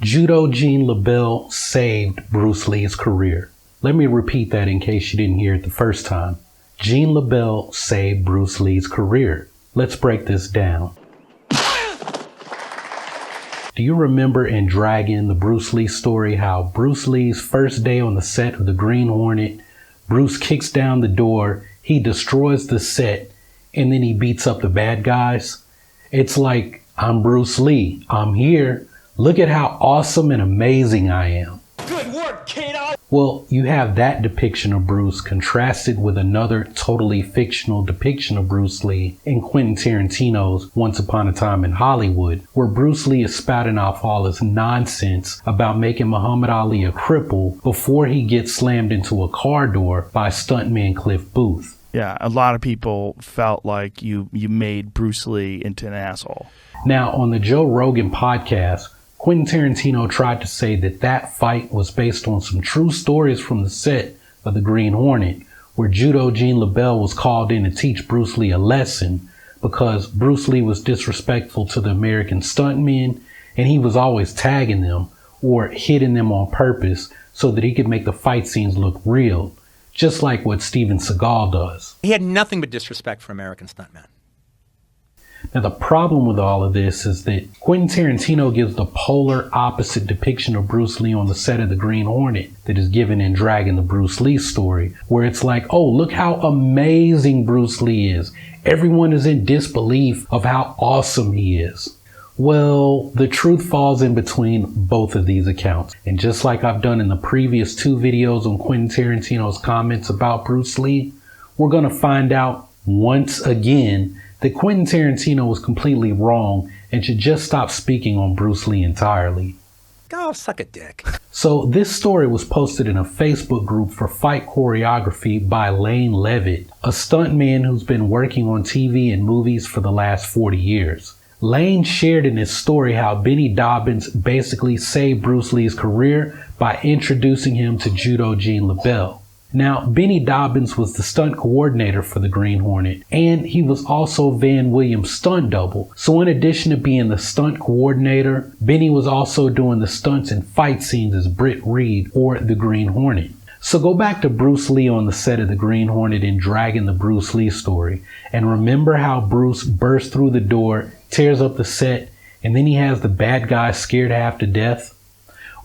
Judo Gene LeBell saved Bruce Lee's career. Let me repeat that in case you didn't hear it the first time. Gene LeBell saved Bruce Lee's career. Let's break this down. Do you remember in Dragon, the Bruce Lee story, how Bruce Lee's first day on the set of the Green Hornet, Bruce kicks down the door, he destroys the set, and then he beats up the bad guys? It's like, I'm Bruce Lee, I'm here, look at how awesome and amazing I am. Good work, Kato! Well, you have that depiction of Bruce contrasted with another totally fictional depiction of Bruce Lee in Quentin Tarantino's Once Upon a Time in Hollywood, where Bruce Lee is spouting off all his nonsense about making Muhammad Ali a cripple before he gets slammed into a car door by stuntman Cliff Booth. Yeah, a lot of people felt like you made Bruce Lee into an asshole. Now, on the Joe Rogan podcast, Quentin Tarantino tried to say that that fight was based on some true stories from the set of the Green Hornet, where Judo Gene LeBell was called in to teach Bruce Lee a lesson because Bruce Lee was disrespectful to the American stuntmen, and he was always tagging them or hitting them on purpose so that he could make the fight scenes look real, just like what Steven Seagal does. He had nothing but disrespect for American stuntmen. Now, the problem with all of this is that Quentin Tarantino gives the polar opposite depiction of Bruce Lee on the set of the Green Hornet that is given in Dragon, the Bruce Lee story, where it's like, oh, look how amazing Bruce Lee is. Everyone is in disbelief of how awesome he is. Well, the truth falls in between both of these accounts. And just like I've done in the previous 2 videos on Quentin Tarantino's comments about Bruce Lee, we're going to find out once again that Quentin Tarantino was completely wrong and should just stop speaking on Bruce Lee entirely. Go suck a dick. So this story was posted in a Facebook group for fight choreography by Lane Levitt, a stuntman who's been working on TV and movies for the last 40 years. Lane shared in his story how Benny Dobbins basically saved Bruce Lee's career by introducing him to Judo Gene LeBell. Now, Benny Dobbins was the stunt coordinator for the Green Hornet, and he was also Van Williams' stunt double. So in addition to being the stunt coordinator, Benny was also doing the stunts and fight scenes as Britt Reed or the Green Hornet. So go back to Bruce Lee on the set of the Green Hornet in Dragon, the Bruce Lee story, and remember how Bruce bursts through the door, tears up the set, and then he has the bad guy scared half to death?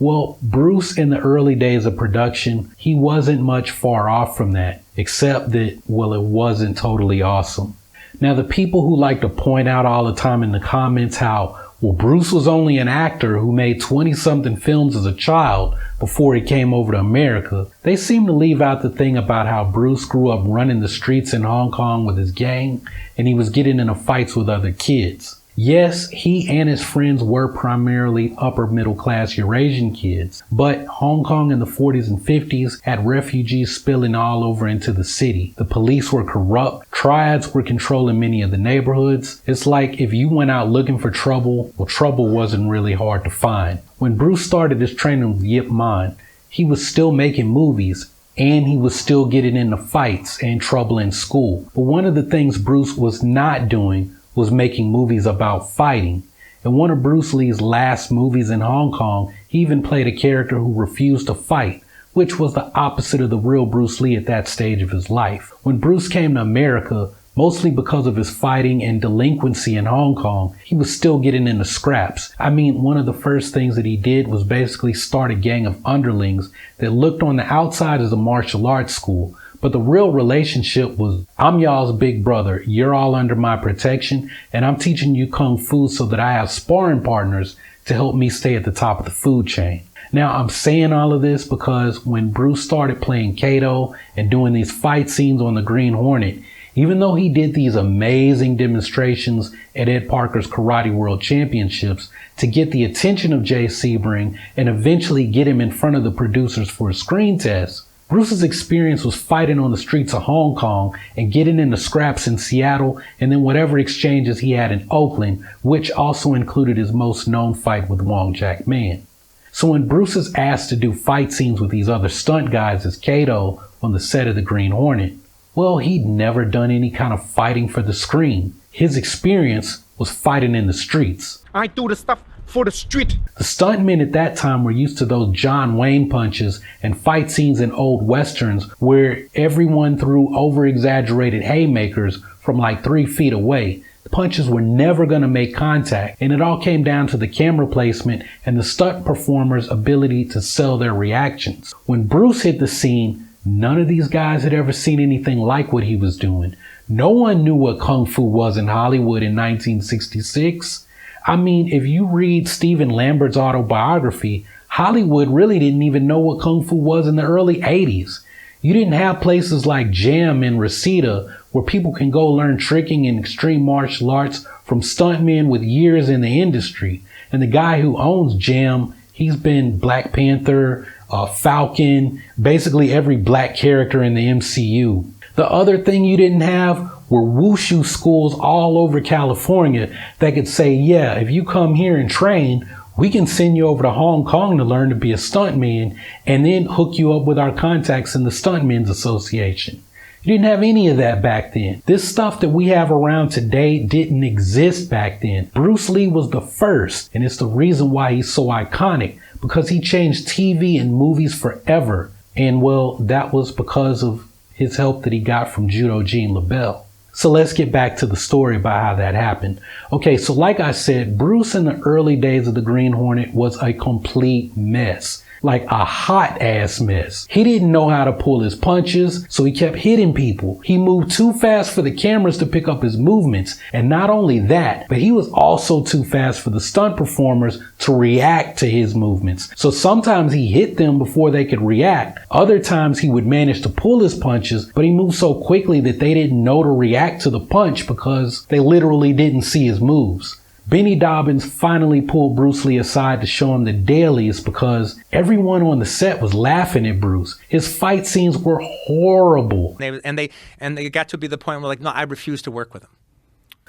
Well, Bruce in the early days of production, he wasn't much far off from that, except that, well, it wasn't totally awesome. Now, the people who like to point out all the time in the comments how, well, Bruce was only an actor who made 20-something films as a child before he came over to America, they seem to leave out the thing about how Bruce grew up running the streets in Hong Kong with his gang, and he was getting into fights with other kids. Yes, he and his friends were primarily upper middle class Eurasian kids, but Hong Kong in the 40s and 50s had refugees spilling all over into the city. The police were corrupt, triads were controlling many of the neighborhoods. It's like if you went out looking for trouble, well, trouble wasn't really hard to find. When Bruce started his training with Yip Man, he was still making movies, and he was still getting into fights and trouble in school. But one of the things Bruce was not doing was making movies about fighting. In one of Bruce Lee's last movies in Hong Kong, he even played a character who refused to fight, which was the opposite of the real Bruce Lee at that stage of his life. When Bruce came to America, mostly because of his fighting and delinquency in Hong Kong, he was still getting into scraps. I mean, one of the first things that he did was basically start a gang of underlings that looked on the outside as a martial arts school. But the real relationship was, I'm y'all's big brother, you're all under my protection, and I'm teaching you Kung Fu so that I have sparring partners to help me stay at the top of the food chain. Now, I'm saying all of this because when Bruce started playing Kato and doing these fight scenes on the Green Hornet, even though he did these amazing demonstrations at Ed Parker's Karate World Championships to get the attention of Jay Sebring and eventually get him in front of the producers for a screen test, Bruce's experience was fighting on the streets of Hong Kong and getting into scraps in Seattle, and then whatever exchanges he had in Oakland, which also included his most known fight with Wong Jack Man. So when Bruce is asked to do fight scenes with these other stunt guys as Kato on the set of the Green Hornet, well, he'd never done any kind of fighting for the screen. His experience was fighting in the streets. I do the stuff for the street. The stuntmen at that time were used to those John Wayne punches and fight scenes in old westerns where everyone threw over-exaggerated haymakers from like 3 feet away. The punches were never going to make contact, and it all came down to the camera placement and the stunt performer's ability to sell their reactions. When Bruce hit the scene, none of these guys had ever seen anything like what he was doing. No one knew what Kung Fu was in Hollywood in 1966. I mean, if you read Stephen Lambert's autobiography, Hollywood really didn't even know what Kung Fu was in the early 80s. You didn't have places like Jam and Reseda where people can go learn tricking and extreme martial arts from stuntmen with years in the industry. And the guy who owns Jam, he's been Black Panther, Falcon, basically every black character in the MCU. The other thing you didn't have were wushu schools all over California that could say, yeah, if you come here and train, we can send you over to Hong Kong to learn to be a stuntman and then hook you up with our contacts in the Stuntmen's Association. You didn't have any of that back then. This stuff that we have around today didn't exist back then. Bruce Lee was the first, and it's the reason why he's so iconic, because he changed TV and movies forever. And well, that was because of his help that he got from Judo Gene LeBell. So let's get back to the story about how that happened. Okay, so like I said, Bruce in the early days of the Green Hornet was a complete mess. Like a hot ass mess. He didn't know how to pull his punches, so he kept hitting people. He moved too fast for the cameras to pick up his movements. And not only that, but he was also too fast for the stunt performers to react to his movements. So sometimes he hit them before they could react. Other times he would manage to pull his punches, but he moved so quickly that they didn't know to react to the punch because they literally didn't see his moves. Benny Dobbins finally pulled Bruce Lee aside to show him the dailies because everyone on the set was laughing at Bruce. His fight scenes were horrible. They got to be the point where like, no, I refuse to work with him.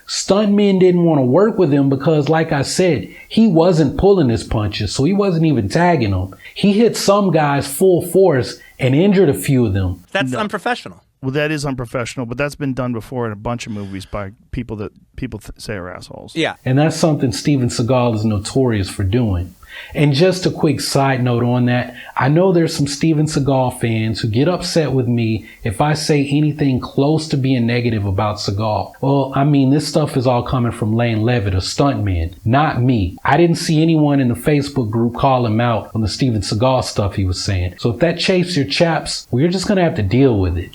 Stuntmen didn't want to work with him because, like I said, he wasn't pulling his punches, so he wasn't even tagging them. He hit some guys full force and injured a few of them. That's unprofessional. Well, that is unprofessional, but that's been done before in a bunch of movies by people that people say are assholes. Yeah. And that's something Steven Seagal is notorious for doing. And just a quick side note on that, I know there's some Steven Seagal fans who get upset with me if I say anything close to being negative about Seagal. Well, I mean, this stuff is all coming from Lane Levitt, a stuntman, not me. I didn't see anyone in the Facebook group call him out on the Steven Seagal stuff he was saying. So if that chafes your chaps, well, you're just going to have to deal with it.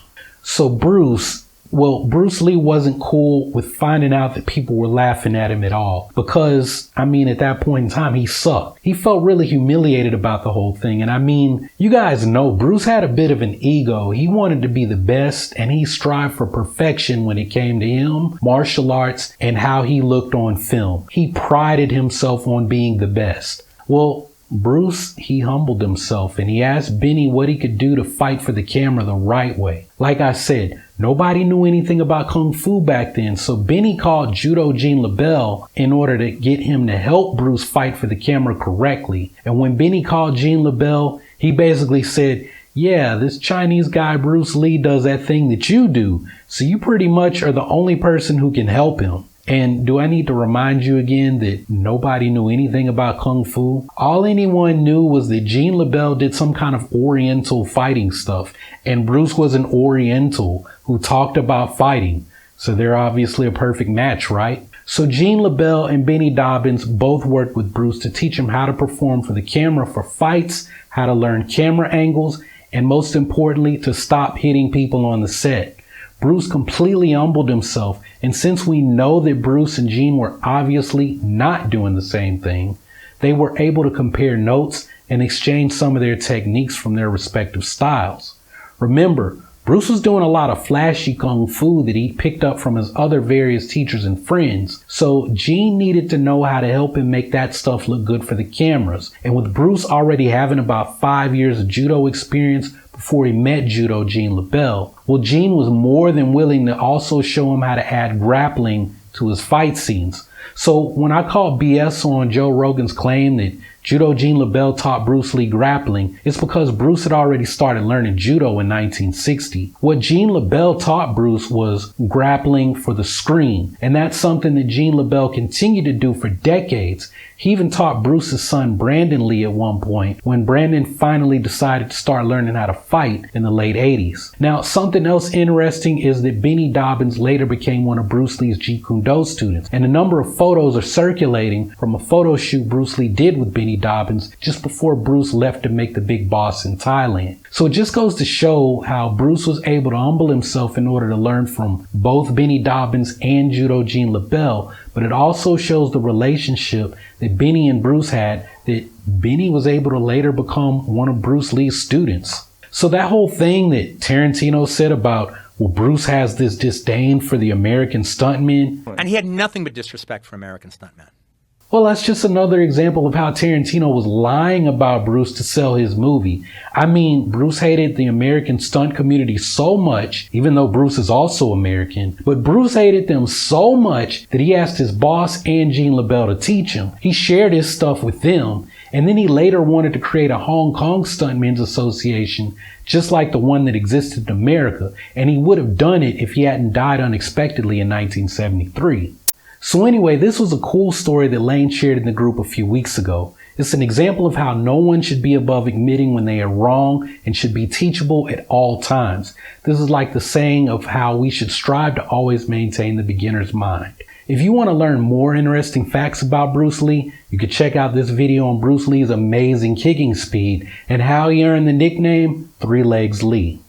So Bruce Lee wasn't cool with finding out that people were laughing at him at all because, I mean, at that point in time, he sucked. He felt really humiliated about the whole thing. And I mean, you guys know Bruce had a bit of an ego. He wanted to be the best and he strived for perfection when it came to him, martial arts, and how he looked on film. He prided himself on being the best. Well, Bruce, he humbled himself and he asked Benny what he could do to fight for the camera the right way. Like I said, nobody knew anything about Kung Fu back then, so Benny called Judo Gene LeBell in order to get him to help Bruce fight for the camera correctly. And when Benny called Gene LeBell, he basically said, yeah, this Chinese guy Bruce Lee does that thing that you do, so you pretty much are the only person who can help him. And do I need to remind you again that nobody knew anything about Kung Fu? All anyone knew was that Gene LeBell did some kind of Oriental fighting stuff, and Bruce was an Oriental who talked about fighting. So they're obviously a perfect match, right? So Gene LeBell and Benny Dobbins both worked with Bruce to teach him how to perform for the camera for fights, how to learn camera angles, and most importantly, to stop hitting people on the set. Bruce completely humbled himself, and since we know that Bruce and Gene were obviously not doing the same thing, they were able to compare notes and exchange some of their techniques from their respective styles. Remember, Bruce was doing a lot of flashy kung fu that he picked up from his other various teachers and friends, so Gene needed to know how to help him make that stuff look good for the cameras. And with Bruce already having about 5 years of judo experience before he met Judo Gene LeBell, well, Gene was more than willing to also show him how to add grappling to his fight scenes. So when I called BS on Joe Rogan's claim that Judo Gene LeBell taught Bruce Lee grappling, it's because Bruce had already started learning judo in 1960. What Gene LeBell taught Bruce was grappling for the screen, and that's something that Gene LeBell continued to do for decades. He even taught Bruce's son Brandon Lee at one point when Brandon finally decided to start learning how to fight in the late 80s. Now, something else interesting is that Benny Dobbins later became one of Bruce Lee's Jeet Kune Do students, and a number of photos are circulating from a photo shoot Bruce Lee did with Benny Dobbins just before Bruce left to make the big boss in Thailand. So it just goes to show how Bruce was able to humble himself in order to learn from both Benny Dobbins and Judo Gene LeBell, but it also shows the relationship that Benny and Bruce had, that Benny was able to later become one of Bruce Lee's students. So that whole thing that Tarantino said about, well, Bruce has this disdain for the American stuntmen. And he had nothing but disrespect for American stuntmen. Well, that's just another example of how Tarantino was lying about Bruce to sell his movie. I mean, Bruce hated the American stunt community so much, even though Bruce is also American, but Bruce hated them so much that he asked his boss and Gene LeBell to teach him. He shared his stuff with them, and then he later wanted to create a Hong Kong Stuntmen's Association, just like the one that existed in America, and he would have done it if he hadn't died unexpectedly in 1973. So anyway, this was a cool story that Lane shared in the group a few weeks ago. It's an example of how no one should be above admitting when they are wrong and should be teachable at all times. This is like the saying of how we should strive to always maintain the beginner's mind. If you want to learn more interesting facts about Bruce Lee, you can check out this video on Bruce Lee's amazing kicking speed and how he earned the nickname Three Legs Lee.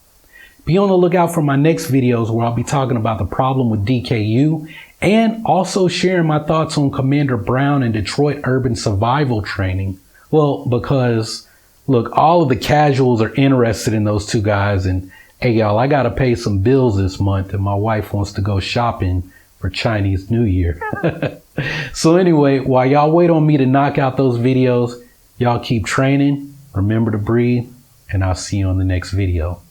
Be on the lookout for my next videos where I'll be talking about the problem with DKU and also sharing my thoughts on Commander Brown and Detroit urban survival training. Well, because look, all of the casuals are interested in those two guys, and hey y'all, I gotta pay some bills this month and my wife wants to go shopping for Chinese New Year. So anyway, while y'all wait on me to knock out those videos, y'all keep training, remember to breathe, and I'll see you on the next video.